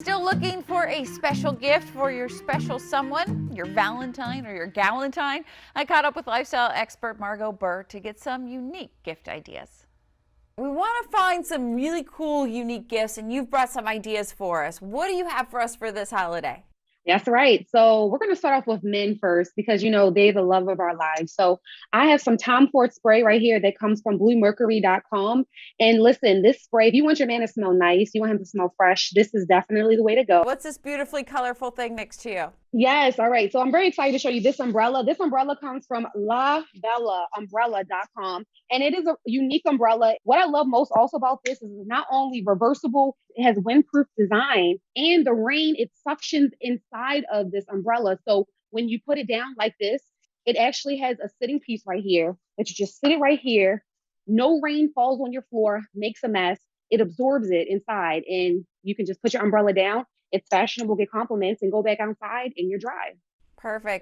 Still looking for a special gift for your special someone, your Valentine or your Galentine? I caught up with lifestyle expert Margot Burr to get some unique gift ideas. We want to find some really cool, unique gifts, and you've brought some ideas for us. What do you have for us for this holiday? That's right. So we're going to start off with men first because they're the love of our lives. So I have some Tom Ford spray right here that comes from bluemercury.com. And listen, this spray, if you want your man to smell nice, you want him to smell fresh, this is definitely the way to go. What's this beautifully colorful thing next to you? Yes, all right. So I'm very excited to show you this umbrella. This umbrella comes from labellaumbrella.com, and it is a unique umbrella. What I love most also about this is it's not only reversible, it has windproof design, and the rain, it suctions inside of this umbrella. So when you put it down like this, it actually has a sitting piece right here that you just sit it right here. No rain falls on your floor, makes a mess. It absorbs it inside, and you can just put your umbrella down. It's fashionable, get compliments, and go back outside and you're dry. Perfect.